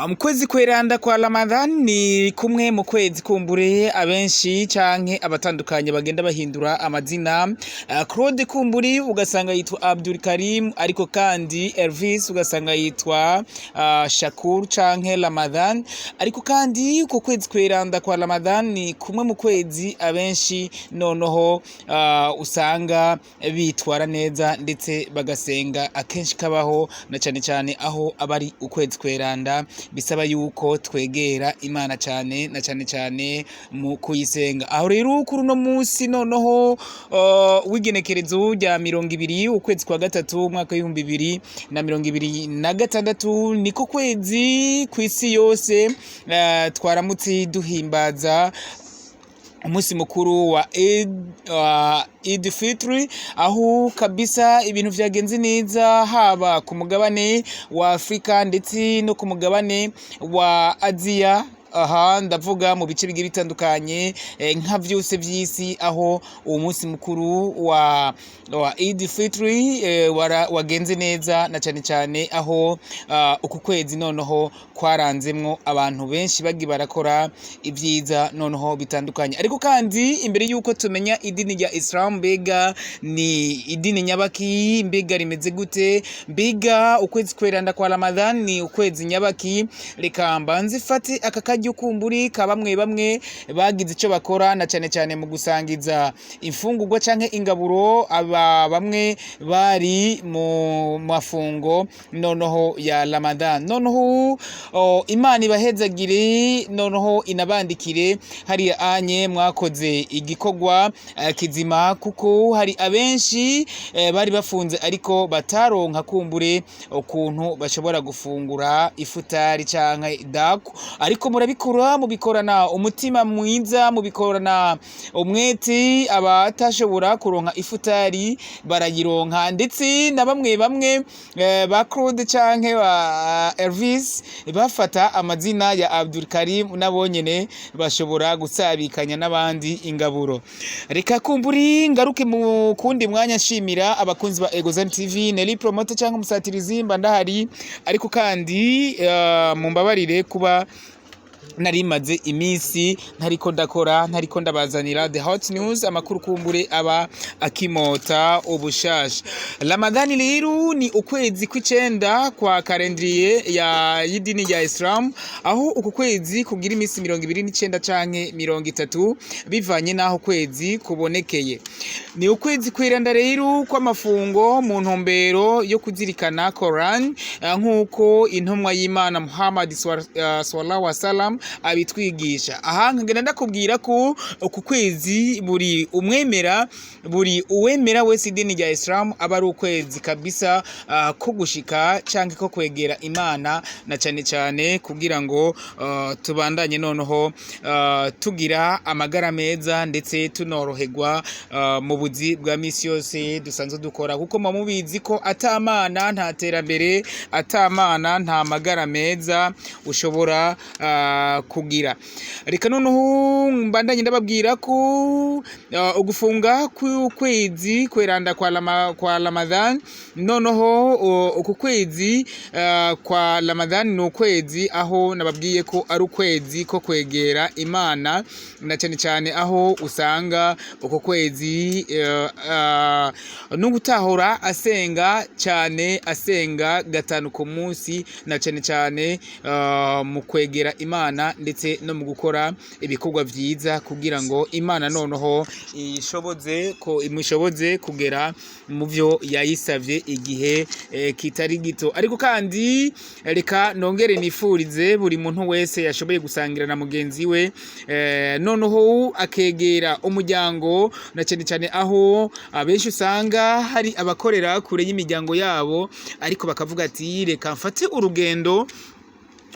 Mu kwezi kweranda kwa Ramadhan ni kumwe mu kwezi kumbure abenshi canke abatandukanye bagenda bahindura amazina. Claude kumburi ugasanga yitwa Abdul Karim, ariko kandi Elvis ugasanga yitwa Shakur canke Ramadhan. Ariko kandi uko kwezi kweranda kwa Ramadhan ni kumwe mu kwezi abenshi noneho usanga bitwara neza ndetse bagasenga akenshi kabaho na cane cane aho abari ukwezi kweranda bisaba yuko twegera Imana cyane na cyane cyane mu kuyisenga. Aho rero kuri uno munsi noneho w'igenekerezo rya 20 ukwezi kwa gatatu umwaka w'2026 niko kwezi kw'isi yose twaramutse duhimbaza umunsi mukuru wa Eid Fitri, aho kabisa ibintu vyagenze neza haba ku mugabane wa Afrika ndetse no ku mugabane wa Aziya. Aha ndavuga mu bice bigiye bitandukanye nka vyose vy'isi, aho uwo munsi mukuru wa Eid Fitri wagenze neza na cyane cyane aho uku kwezi noneho kwaranzemwo abantu benshi bagi barakora ivyiza noneho bitandukanye. Ariko kandi imbere yuko tumenya idini rya Islam mbega ni idini nyabaki, mbega rimeze gute, mbega ukwezi kweranda kwa Ramadhan ni ukwezi nyabaki, reka mbanze fate aka kumburi ka bamwe bagize ico bakora na cyane cyane mu gusangiza imfungurwa canke ingaburo aba bamwe bari mu mafungo noneho ya Ramadhan. Noneho Imana ibahezagire, noneho inabandikire hari anye mwakoze igikorwa kizima, kuko hari abenshi bari bafunze ariko bataronka kumbure ukuntu bashobora gufungura ifutari canke daku, ariko mubikorana umutima mwiza, mubikorana umwete. Abatashobora kuronka ifutari barayironka, ndetse na bamwe ba Claude canke ba Elvis bafata amazina ya Abdul Karim nabonyene bashobora gusabikanya n'abandi ingaburo. Reka kumburi ngaruke mu kundi mwanya nshimira abakunzi ba Egozan TV, Nelly Promoter canke umusatirizi mba ndahari, ariko kandi mumbabarire kuba narimaze imisi ntariko ndakora, ntariko ndabazanira the hot news, amakuru kumbure aba akimota ubushasha. Ramadhan rero ni ukwezi kw'icenda kwa calendrier ya yidini ya Islam, aho uku kwezi kugira imisi 29 canke 30 bivanye naho kwezi kubonekeye. Ni ukwezi kwiranda rero kw'amafungo mu ntumbero yo kuzirikana Quran, nkuko intumwa y'Imana Muhammad sallallahu alaihi wasallam abitwigisha. Aha ngenda ndakubwira ko uku kwezi buri uwemera wese idini rya Islam aba ari ukwezi kabisa ko gushika canke ko kwegera Imana na cyane cyane kugira ngo tubandanye noneho tugira amagara meza ndetse tunoroherwa mu buzi bwa misi yose dusanzwe dukora, kuko mubizi ko atamana nta terambere, atamana nta magara meza ushobora kugira. Reka noneho mbandanye ndababwira ko ugufunga kw'ukwezi kweranda kwa Ramadhan, noneho uku kwezi kwa Ramadhan ni ukwezi aho nababwiye ko ari ukwezi ko kwegera Imana na cyane cyane, aho usanga uko kwezi n'ugutahora asenga cyane, asenga gatanu ku munsi na cyane cyane mu kwegera Imana ndetse no mu gukora ibikorwa vyiza kugira ngo Imana noneho imushoboze kugera mu vyo yayisavye igihe kitari gito. Ariko kandi reka nongere nifurize buri muntu wese yashoboye gusangira na mugenzi we noneho akegera umuryango na cyane cyane, aho abenshi usanga hari abakorera kure y'imiryango yabo ariko bakavuga ati reka mfate urugendo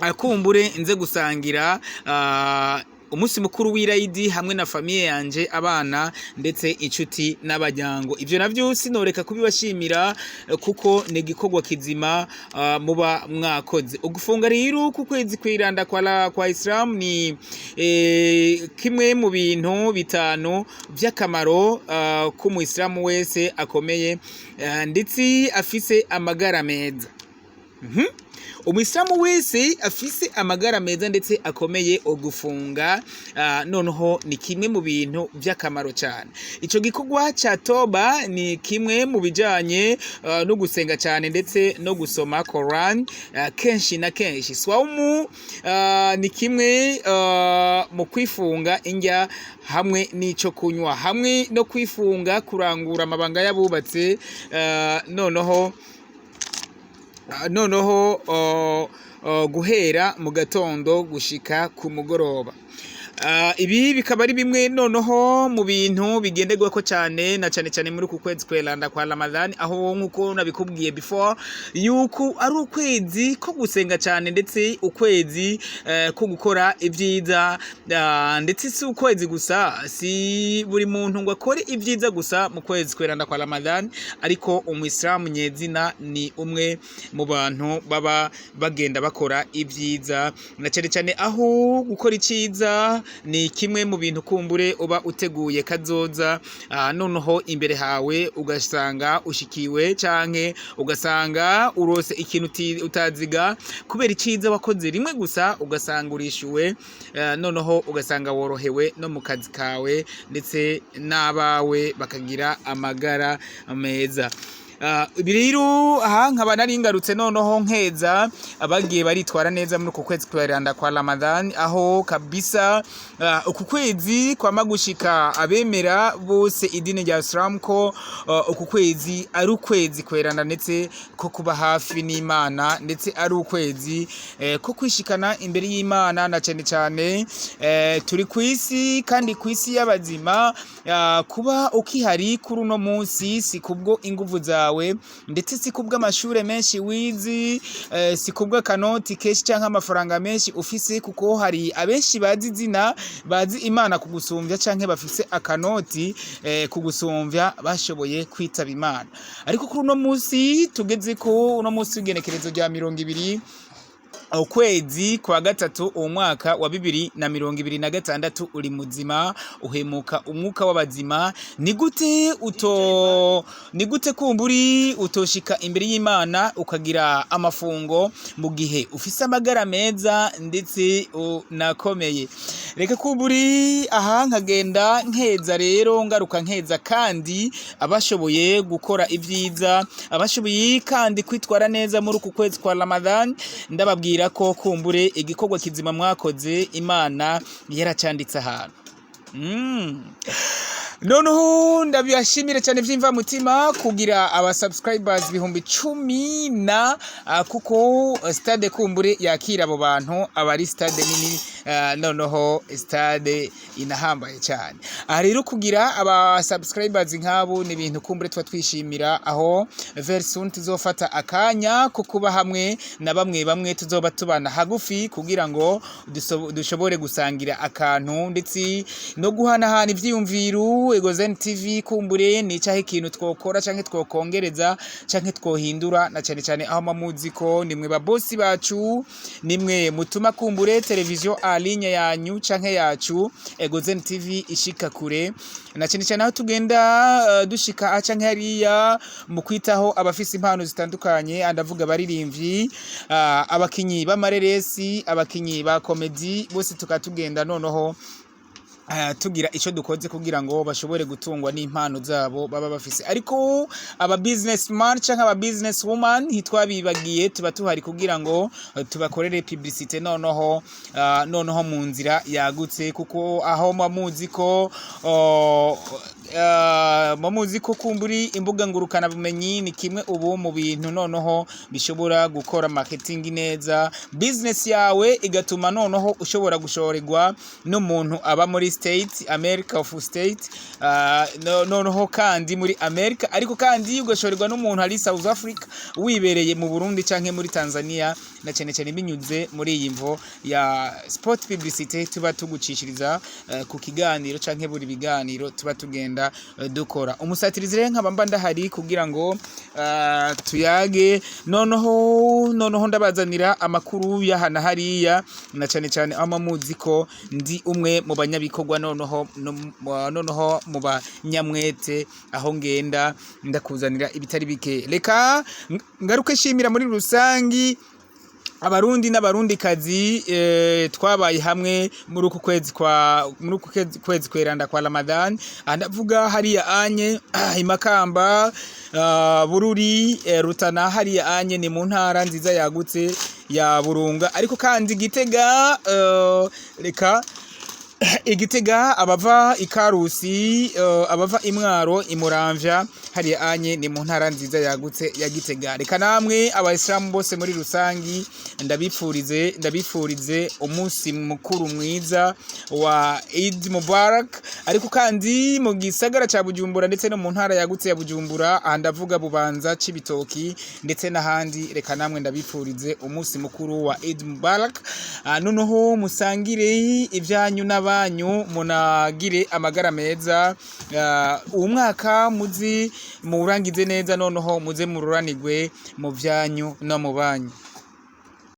akumbure nze gusangira umunsi mukuru w'Eid hamwe na famiye yanje, abana ndetse inshuti n'abajyango. Ivyo navyo sinoreka kubibashimira kuko ni igikorwa kizima muba mwakoze. Ugufunga rero ku kwezi kwiranda kwa Islam ni kimwe mu bintu bitanu vy'akamaro ku mu Islam wese akomeye ndetse afise amagara meza. umuyisilamu wese afise amagara meza ndetse akomeye ugufunga noneho ni kimwe mu bintu by'akamaro cyane. Ico gikorwa ca toba ni kimwe mu bijanye no gusenga cyane ndetse no gusoma Quran kenshi na kenshi. Swaumu ni kimwe mu kwifunga indya hamwe n'ico kunywa, hamwe no kwifunga kurangura amabanga y'abubatse noneho guhera mu gatondo gushika ku mugoroba. Ibi bikaba ari bimwe noneho mu bintu bigenderwako cyane na cyane muri ku kwezi kweranda kwa Ramadhan, aho nkuko nabikubwiye before yuko ari ukwezi ko gusenga cyane ndetse ukwezi ko gukora ibyiza, ndetse si ukwezi gusa, si buri muntu ngo akore ibyiza gusa mu kwezi kweranda kwa Ramadhan, ariko umuyisilamu nyezina ni umwe mu bantu baba bagenda bakora ibyiza na cyane aho gukora icyiza ni kimwe mu bintu kumbure uba uteguye kazoza, noneho imbere hawe ugasanga ushikiwe canke ugasanga urose ikintu utaziga kubera iciza wakoze rimwe gusa, ugasanga urishuwe, noneho ugasanga worohewe no mu kazi kawe ndetse n'abawe bakagira amagara meza. Rero aha nkaba nari ngarutse noneho nkeza abagiye baritwara neza muri uku kwezi kweranda kwa Ramadhan, aho kabisa uku kwezi kwama gushika abemera bose idini rya Islam ko uku kwezi ari ukwezi kweranda ndetse ko kuba hafi n'Imana, ndetse ari ukwezi ko kwishikana imbere y'Imana na cyane turi ku isi, kandi ku isi y'abazima kuba ukihari kuri uno munsi si kubwo inguvu zawe ndetse si kubwo amashure menshi wizi, si kubwo kanoti keshi cyangwa amafaranga menshi ufise, kuko hari abenshi bazi izina, bazi Imana kugusumbya canke bafise akanoti kugusumbya bashoboye kwitaba Imana. Ariko kuri uno munsi tugeze ko uno munsi w'igenekerezo rya 20 ukwezi kwa gatatu umwaka wa 2026 uri muzima uhemuka umwuka w'abazima. Ni gute kumburi utoshika imbere y'Imana ukagira amafungo mu gihe ufise amagara meza ndetse nakomeye? Reka kumburi aha nkagenda nkeza, rero ngaruka nkeza kandi abashoboye gukora ibyiza, abashoboye kandi kwitwara neza muri uku kwezi kwa Ramadhan, ndababwira ko kumbure igikorwa kizima mwakoze Imana yaracanditse ahantu. Noneho ndabiyashimire cyane vyimva mutima kugira aba subscribers 10,000 kuko stade kumbure yakira abo bantu, abari stade nini, noneho stade inahambaye cyane. Rero kugira aba subscribers nk'abo ni ibintu kumbure twa twishimira, aho very soon tuzofata akanya ko kuba hamwe na bamwe tuzoba tubana hagufi kugira ngo dushobore gusangira akantu ndetse no guhanahana ivyiyumviro. Egozen TV kumbure ni cyahe ikintu twokora canke twokongereza canke twohindura, na cyane aho mamuziko nimwe ba boss bacu, nimwe mutuma kumbure television aligne yanyu canke yacu Egozen TV ishika kure, na cyane aho tugenda dushika canke hariya mu kwitaho abafise impano zitandukanye, andavuga baririmvyi, abakinyi b'amareresi, abakinyi ba comedy, bose tukatugenda noneho tugira ico dukoze kugira ngo bashobore gutungwa n'impano zabo baba bafise. Ariko aba businessman canke aba business woman hitwabibagiye, tuba tuhari kugira ngo tubakorere publicité noneho mu nzira yagutse, kuko aho mamuziko kumburi imbuga ngurukana bumenyi ni kimwe ubu mu bintu noneho bishobora gukora marketing neza business yawe, igatuma noneho ushobora gushorerwa n'umuntu aba muri state America of state, noneho kandi muri America, ariko kandi ugashorerwa n'umuntu ari South Africa wibereye mu Burundi canke muri Tanzania, na cyane binyuze muri iyi mvo ya sport publicité tuba tugucishiriza ku kiganiro canke buri biganiro tuba tugenda dukora. Umusatirizi rero nkaba mba ndahari kugira ngo tuyage noneho ndabazanira amakuru yahana hariya, na cyane amamuziko ndi umwe mu banyabikorwa noneho mu banyamwete, aho ngenda ndakuzanira ibitari bike. Reka ngaruke shimira muri rusangi abarundi n'abarundikazi twabaye hamwe muri uku kwezi kweranda kwa Ramadan. Ndavuga hariya anye Imakamba, Bururi, Rutana, hariya anye ni mu ntara nziza yagutse ya Burunga. Ariko kandi Gitega, Igitega, abava Ikarusi, abava Imwaro, Imuramvya, hariya anye ni mu ntara nziza yagutse ya Gitega. Reka namwe abayisilamu bose muri rusangi ndabifurize umunsi mukuru mwiza wa Eid Mubarak. Ariko kandi mu gisagara ca Bujumbura ndetse no mu ntara yagutse ya Bujumbura, ndavuga Bubanza, Cibitoki ndetse n'ahandi, reka namwe ndabifurize umunsi mukuru wa Eid Mubarak. Noneho musangire ivyanyu n'abanyu, munagire amagara meza, uwo mwaka muzi murangize neza, noneho muze mururanirwe mu vyanyu no mu banyu.